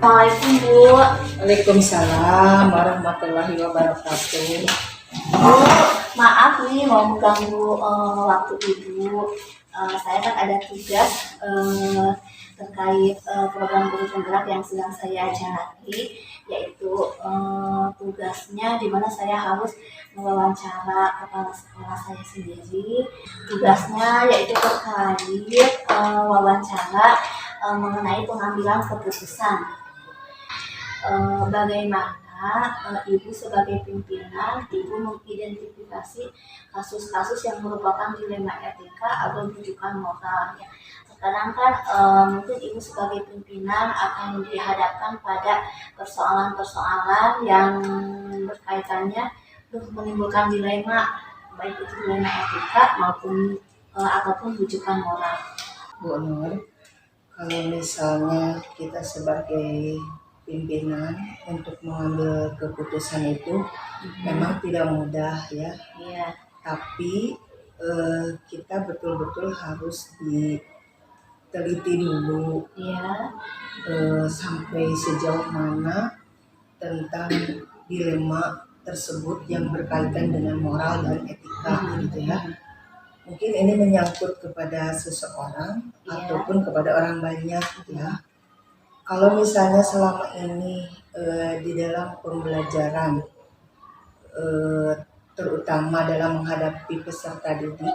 Assalamualaikum Bu. Waalaikumsalam warahmatullahi wabarakatuh. Bu, maaf nih mau mengganggu waktu Ibu. Saya kan ada tugas terkait program guru penggerak yang sedang saya jalani, yaitu tugasnya di mana saya harus mewawancara kepala sekolah saya sendiri. Tugasnya yaitu terkait wawancara mengenai pengambilan keputusan. Bagaimana Ibu sebagai pimpinan, Ibu mengidentifikasi kasus-kasus yang merupakan dilema etika atau rujukan moral. Ya. Sekarang kan mungkin Ibu sebagai pimpinan akan dihadapkan pada persoalan-persoalan yang berkaitannya menimbulkan dilema, baik itu dilema etika maupun ataupun rujukan moral. Bu Nur, kalau misalnya kita sebagai pimpinan untuk mengambil keputusan itu memang tidak mudah ya. Iya. Tapi kita betul-betul harus diteliti dulu Iya. sampai sejauh mana tentang dilema tersebut yang berkaitan dengan moral dan etika gitu ya. Mungkin ini menyangkut kepada seseorang ataupun kepada orang banyak ya. Kalau misalnya selama ini di dalam pembelajaran terutama dalam menghadapi peserta didik,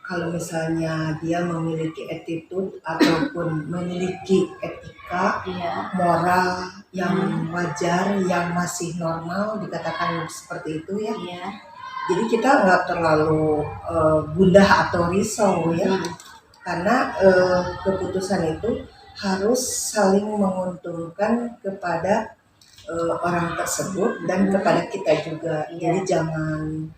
kalau misalnya dia memiliki attitude ataupun memiliki etika, moral yang wajar, yang masih normal, dikatakan seperti itu ya. Jadi kita nggak terlalu gundah atau risau ya, karena keputusan itu harus saling menguntungkan kepada orang tersebut dan kepada kita juga. Jadi jangan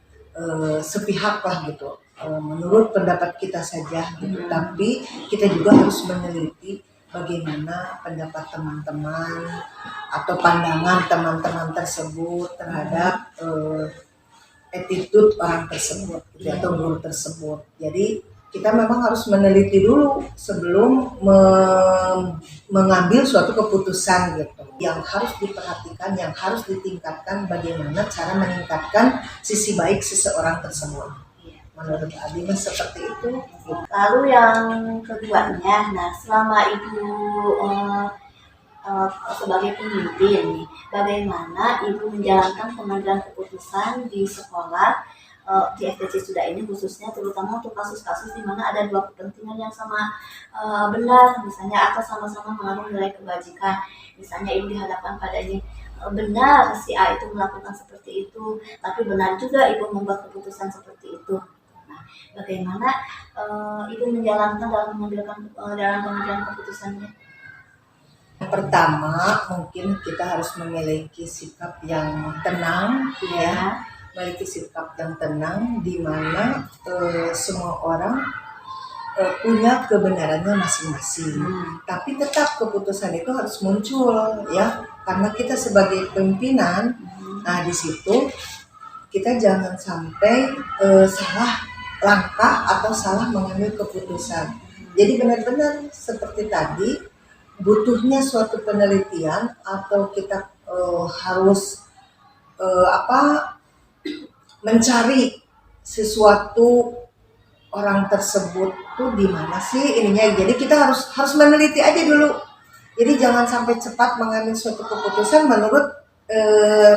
sepihak lah gitu, menurut pendapat kita saja gitu. Tapi kita juga harus meneliti bagaimana pendapat teman-teman atau pandangan teman-teman tersebut terhadap attitude orang tersebut gitu, atau guru tersebut. Jadi kita memang harus meneliti dulu sebelum mengambil suatu keputusan gitu. Yang harus diperhatikan, yang harus ditingkatkan bagaimana cara meningkatkan sisi baik seseorang tersebut. Menurut Abi seperti itu. Lalu yang keduanya, nah selama Ibu sebagai pemimpin, bagaimana Ibu menjalankan pengambilan keputusan di sekolah, di FTC Suda ini khususnya, terutama untuk kasus-kasus di mana ada dua kepentingan yang sama benar, misalnya atau sama-sama mengandung nilai kebajikan. Misalnya Ibu dihadapkan pada ini benar si A itu melakukan seperti itu, tapi benar juga Ibu membuat keputusan seperti itu. Nah, bagaimana Ibu menjalankan dalam pengambilan keputusannya? Pertama, mungkin kita harus memiliki sikap yang tenang ya. Memiliki sikap yang tenang di mana semua orang punya kebenarannya masing-masing. Tapi tetap keputusan itu harus muncul ya, karena kita sebagai pimpinan. Nah di situ kita jangan sampai salah langkah atau salah mengambil keputusan. Jadi benar-benar seperti tadi, butuhnya suatu penelitian atau kita harus mencari sesuatu orang tersebut tuh di mana sih ininya. Jadi kita harus meneliti aja dulu. Jadi jangan sampai cepat mengambil suatu keputusan menurut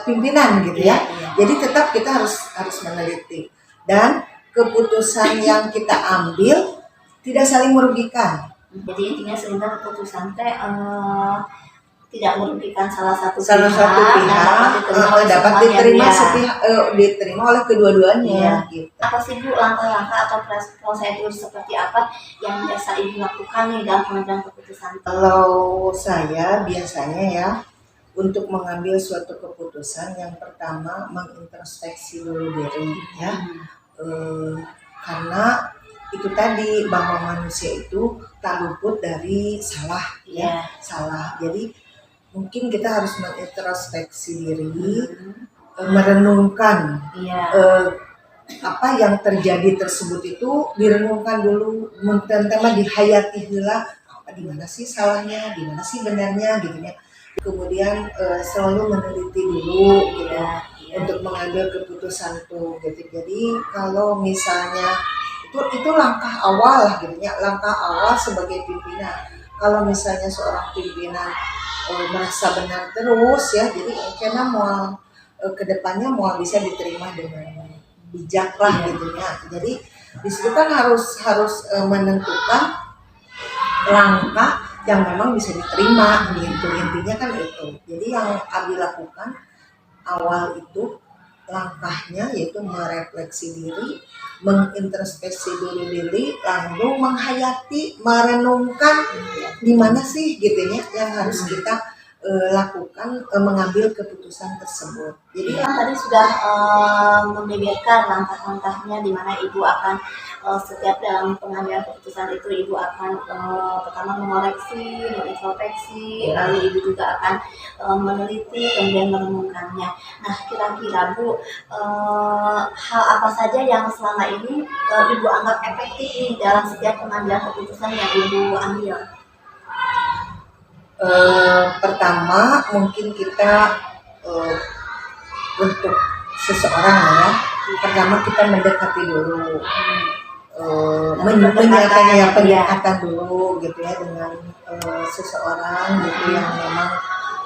pimpinan gitu ya. Jadi tetap kita harus meneliti, dan keputusan yang kita ambil tidak saling merugikan. Jadi intinya sehingga keputusan tidak merugikan salah satu pihak, dapat diterima oleh kedua-duanya. Gitu. Apa sih Bu langkah-langkah atau prosedur seperti apa yang biasa Ibu lakukan nih dalam pengambilan keputusan? Kalau saya biasanya ya, untuk mengambil suatu keputusan, yang pertama mengintrospeksi dulu diri ya, karena itu tadi bahwa manusia itu tak luput dari salah ya, salah. Jadi mungkin kita harus mengintrospeksi diri, merenungkan apa yang terjadi tersebut itu direnungkan dulu, terutama dihayati heula, di mana sih salahnya, di mana sih benarnya gitu ya. Kemudian selalu meneliti dulu gitu Iya. untuk mengambil keputusan tuh gitu. Jadi kalau misalnya itu langkah awal lah gitu ya, langkah awal sebagai pimpinan. Kalau misalnya seorang pimpinan merasa benar terus ya, jadi karena mau kedepannya mau bisa diterima dengan bijak lah gitu ya. Jadi di situ kan harus menentukan langkah yang memang bisa diterima gitu, intinya kan itu. Jadi yang Abi lakukan awal itu langkahnya yaitu merefleksi diri, mengintrospeksi diri, lalu menghayati, merenungkan di mana sih gitu ya yang harus kita lakukan mengambil keputusan tersebut. Jadi tadi sudah membeberkan langkah-langkahnya di mana ibu akan setiap dalam pengambilan keputusan itu ibu akan pertama mengoreksi, mengintrospeksi, lalu ibu juga akan meneliti kemudian merenungkannya. Nah, kira-kira Bu, hal apa saja yang selama ini ibu anggap efektif nih dalam setiap pengambilan keputusan yang ibu ambil? Pertama mungkin kita untuk seseorang ya, pertama kita mendekati dulu, menyatakan ya pendekatan dulu gitu ya dengan seseorang gitu yang memang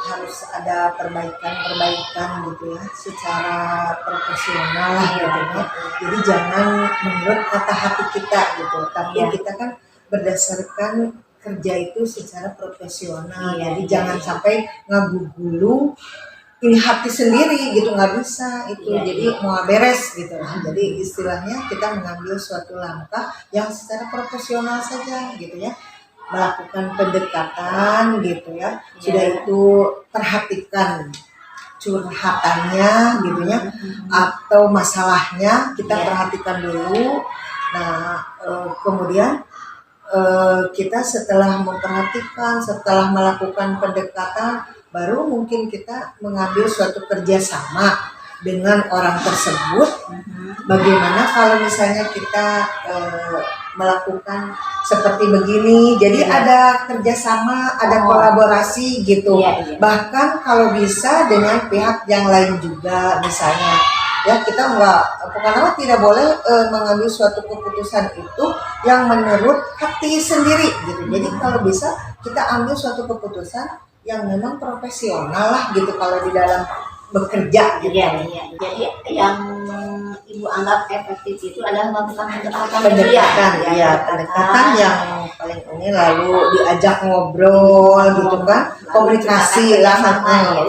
harus ada perbaikan gitu ya secara profesional lah gitu ya. Jadi jangan menurut kata hati kita gitu, tapi kita kan berdasarkan kerja itu secara profesional. Jadi jangan sampai ngagugulu ini hati sendiri gitu, nggak bisa itu. Jadi mau beres gitu. Jadi istilahnya kita mengambil suatu langkah yang secara profesional saja gitu ya, melakukan pendekatan gitu ya. Sudah itu perhatikan curhatannya gitu ya, atau masalahnya kita perhatikan dulu. Nah kemudian kita setelah memperhatikan, setelah melakukan pendekatan, baru mungkin kita mengambil suatu kerjasama dengan orang tersebut. Bagaimana kalau misalnya kita melakukan seperti begini, jadi ada kerjasama, ada kolaborasi gitu. Bahkan kalau bisa dengan pihak yang lain juga misalnya. Ya kita tidak boleh mengambil suatu keputusan itu yang menurut hati sendiri gitu. Jadi kalau bisa kita ambil suatu keputusan yang memang profesional lah gitu kalau di dalam bekerja gitu. Jadi yang ibu anggap efektif itu adalah melakukan pendekatan yang paling ini, lalu diajak ngobrol gitu kan, komunikasi lah,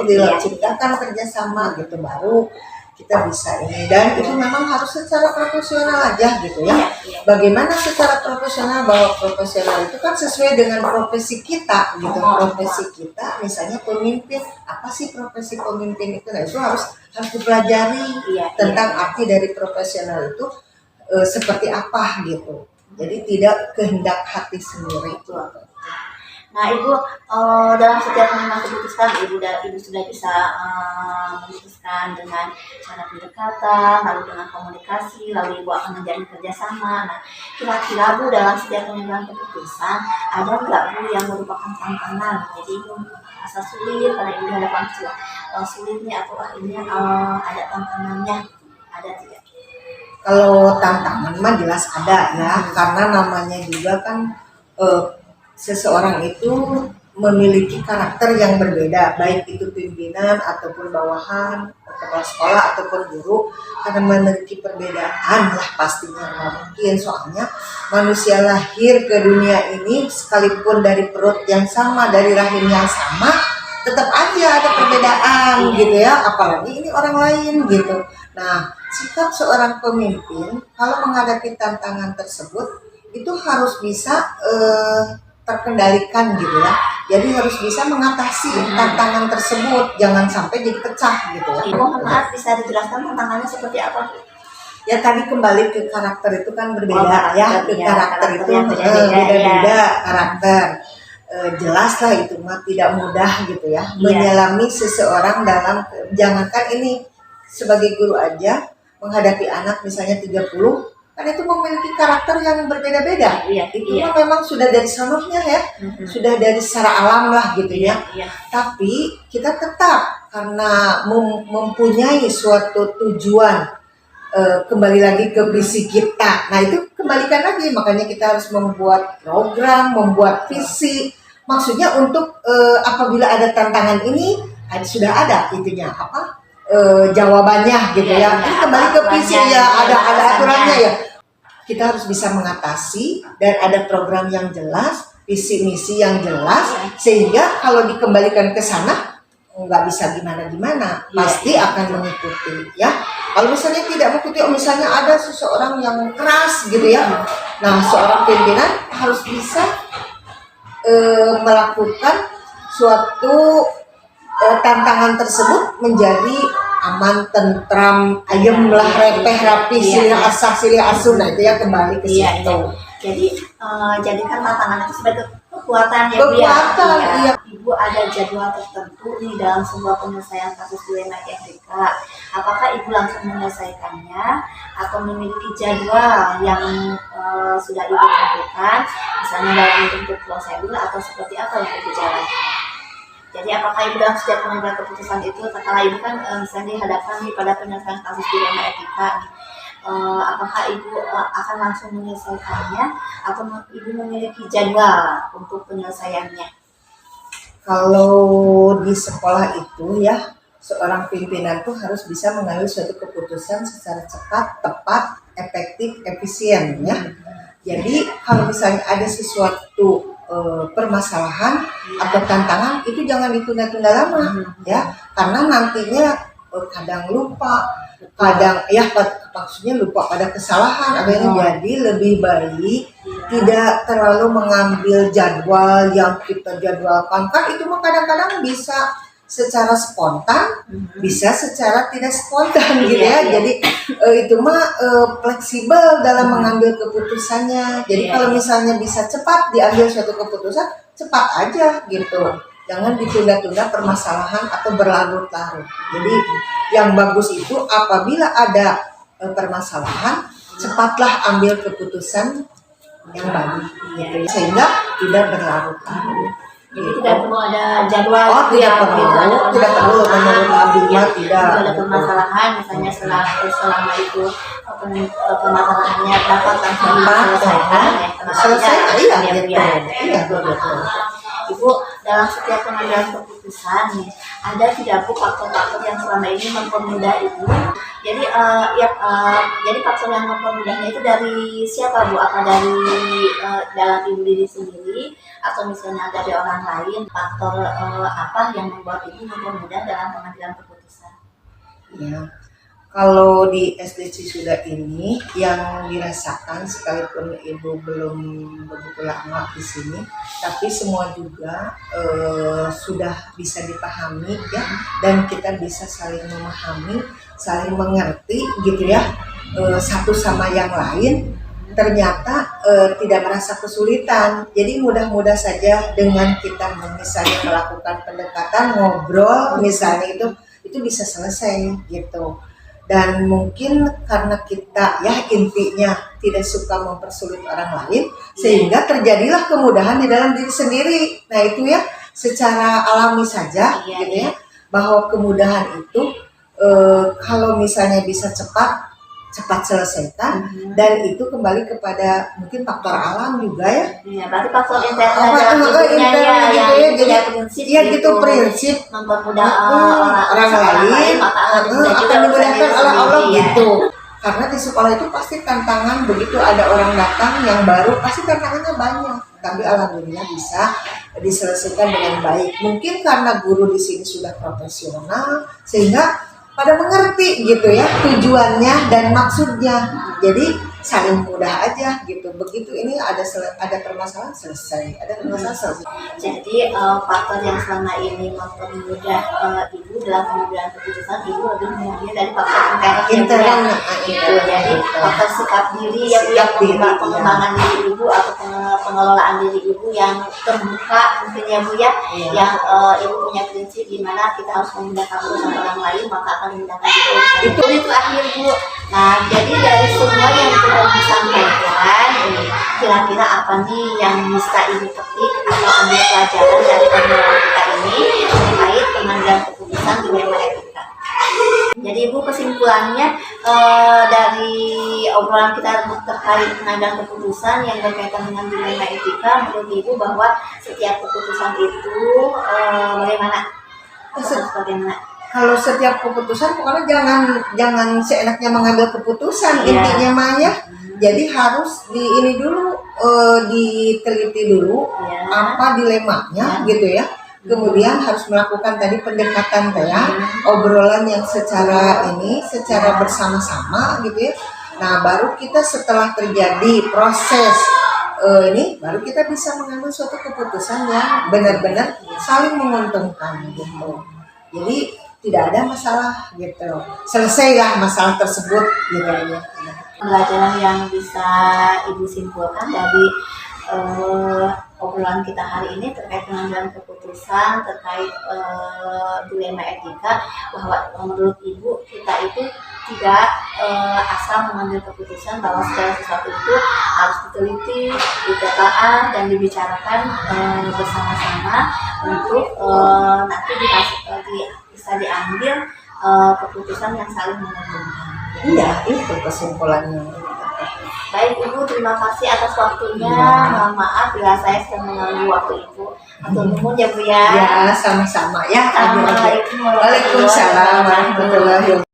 diciptakan kerjasama gitu, baru kita bisa ini. Dan itu memang harus secara profesional aja gitu ya. Bagaimana secara profesional, bahwa profesional itu kan sesuai dengan profesi kita gitu. Profesi kita misalnya pemimpin, apa sih profesi pemimpin itu? Nah itu harus dipelajari tentang arti dari profesional itu seperti apa gitu. Jadi tidak kehendak hati sendiri itu. Nah ibu dalam setiap mengambil keputusan ibu sudah bisa memutuskan dengan cara pendekatan, lalu dengan komunikasi, lalu ibu akan menjalin kerjasama. Nah kira-kira Bu dalam setiap pengambilan keputusan ada nggak Bu yang merupakan tantangan? Jadi ibu merasa sulit karena ibu dihadapkan sulitnya atau ini ada tantangannya, ada tidak? Kalau tantangan mah jelas ada ya, karena namanya juga kan seseorang itu memiliki karakter yang berbeda, baik itu pimpinan ataupun bawahan, kepala sekolah ataupun guru, karena memiliki perbedaan lah pastinya. Nggak mungkin, soalnya manusia lahir ke dunia ini sekalipun dari perut yang sama, dari rahim yang sama, tetap aja ada perbedaan gitu ya, apalagi ini orang lain gitu. Nah, sikap seorang pemimpin kalau menghadapi tantangan tersebut itu harus bisa terkendalikan gitu ya. Jadi harus bisa mengatasi tantangan tersebut, jangan sampai jadi pecah gitu ya. Ibu maaf, bisa dijelaskan tantangannya seperti apa? Ya tadi kembali ke karakter itu kan berbeda karakter itu beda-beda karakter. Jelas lah itu mah tidak mudah gitu ya. Menyelami seseorang dalam, jangankan ini sebagai guru aja menghadapi anak misalnya 30, kan itu memiliki karakter yang berbeda-beda. Itu memang sudah dari sanonya ya, sudah dari secara alam lah gitu ya. Tapi kita tetap karena mempunyai suatu tujuan, kembali lagi ke visi kita. Nah itu kembalikan lagi, makanya kita harus membuat program, membuat visi. Maksudnya untuk apabila ada tantangan ini sudah ada itunya apa jawabannya gitu ya. Ini kembali ke visi ya, ada aturannya ya. Kita harus bisa mengatasi dan ada program yang jelas, visi misi yang jelas, sehingga kalau dikembalikan ke sana nggak bisa gimana-gimana, pasti akan mengikuti ya. Kalau misalnya tidak mengikuti, misalnya ada seseorang yang keras gitu ya, nah seorang pimpinan harus bisa melakukan suatu tantangan tersebut menjadi aman, tentram, ayem lah, repeh, rapi, silih asah, silih asun. Nah itu ya kembali ke situ. Jadi jadikan tantangan itu sebagai kekuatan ya Bu ya. Ibu ada jadwal tertentu nih dalam sebuah penyelesaian kasus dilema etika. Apakah Ibu langsung menyelesaikannya atau memiliki jadwal yang sudah Ibu tentukan, misalnya dalam bentuk prosedur atau seperti apa yang Ibu jalankan? Jadi apakah Ibu dalam setiap pengambilan keputusan itu, setelah Ibu kan misalnya dihadapkan nih pada penyelesaian kasus dilema etika nih, apakah Ibu akan langsung menyelesaikannya atau Ibu memiliki jadwal untuk penyelesaiannya? Kalau di sekolah itu ya, seorang pimpinan tuh harus bisa mengambil suatu keputusan secara cepat, tepat, efektif, efisien ya. Jadi kalau misalnya ada sesuatu permasalahan atau tantangan, itu jangan ditunda-tunda lama ya, karena nantinya kadang lupa, kadang ya maksudnya lupa pada kesalahan, jadi lebih baik tidak terlalu mengambil jadwal yang kita jadwalkan. Kan itu mah kadang-kadang bisa secara spontan, bisa secara tidak spontan gitu ya. Jadi itu mah fleksibel dalam mengambil keputusannya. Jadi kalau misalnya bisa cepat diambil suatu keputusan, cepat aja gitu. Jangan ditunda-tunda permasalahan atau berlarut-larut. Jadi yang bagus itu apabila ada permasalahan, cepatlah ambil keputusan yang bagus gitu, sehingga tidak berlarut-larut. Jadi tidak perlu ada jadwal. Tidak perlu menurut Abdullah tidak. Ada permasalahan misalnya selama itu permasalahannya dapat langsung diselesaikan. Ibu dalam setiap pengambilan keputusan nih, ada tidak Bu faktor-faktor yang selama ini mempermudah Ibu? Jadi jadi faktor yang mempermudahnya itu dari siapa Bu? Apa dari dalam Ibu diri sendiri atau misalnya dari orang lain? Faktor apa yang membuat Ibu mempermudah dalam pengambilan keputusan? Ya. Kalau di SDC sudah ini yang dirasakan, sekalipun Ibu belum begitu lama di sini, tapi semua juga sudah bisa dipahami ya, dan kita bisa saling memahami, saling mengerti gitu ya, satu sama yang lain. Ternyata tidak merasa kesulitan. Jadi mudah-mudah saja dengan kita misalnya melakukan pendekatan, ngobrol misalnya itu bisa selesai gitu. Dan mungkin karena kita ya intinya tidak suka mempersulit orang lain, sehingga terjadilah kemudahan di dalam diri sendiri. Nah itu ya secara alami saja gitu ya, bahwa kemudahan itu kalau misalnya bisa cepat selesaikan, dan itu kembali kepada mungkin faktor alam juga ya. Iya, berarti faktor internal gitu prinsip mempermudah orang lain maka akan dimudahkan oleh Allah gitu. Karena di sekolah itu pasti tantangan, begitu ada orang datang yang baru pasti tantangannya banyak, tapi alhamdulillah bisa diselesaikan dengan baik. Mungkin karena guru di sini sudah profesional sehingga pada mengerti gitu ya tujuannya dan maksudnya, jadi saling mudah aja gitu. Begitu ini ada permasalahan selesai, ada permasalahan selesai. Jadi faktor yang selama ini mempermudah Ibu dalam pengambilan keputusan, Ibu lebih memilih dari faktor internal gitu. Jadi faktor sikap diri yang pengembangan diri Ibu atau pengelolaan diri Ibu yang terbuka mungkin ya Bu ya, yang Ibu punya prinsip di mana kita harus memudahkan urusan orang lain maka akan memudahkan itu akhir Bu. Nah, jadi dari semua yang sudah disampaikan, kira-kira apa nih yang bisa Ibu petik atau ambil pelajaran dari obrolan kita ini terkait pengambilan keputusan dilema etika? Jadi Ibu kesimpulannya dari obrolan kita terkait pengambilan keputusan yang berkaitan dengan dilema etika, menurut Ibu bahwa setiap keputusan itu bagaimana? Bagaimana? Kalau setiap keputusan pokoknya jangan seenaknya mengambil keputusan, intinya mah ya. Jadi harus ini dulu diteliti dulu apa dilemanya gitu ya. Kemudian harus melakukan tadi pendekatan ya, obrolan yang secara bersama-sama gitu ya. Nah, baru kita setelah terjadi proses ini baru kita bisa mengambil suatu keputusan yang benar-benar saling menguntungkan gitu. Jadi tidak ada masalah gitu, selesailah masalah tersebut gitu ya. Pelajaran yang bisa Ibu simpulkan dari obrolan kita hari ini terkait pengambilan keputusan terkait dilema etika, bahwa menurut Ibu kita itu tidak asal mengambil keputusan, bahwa segala sesuatu itu harus diteliti, ditelaah dan dibicarakan bersama-sama untuk nanti bisa diambil keputusan yang saling menguntungkan. Iya, itu kesimpulannya. Baik Ibu, terima kasih atas waktunya. Mohon maaf bila saya sedang mengganggu waktu Ibu. Atur nuhun ya Bu ya. Ya, sama-sama ya. Assalamualaikum Waalaikumsalam warahmatullahi wabarakatuh.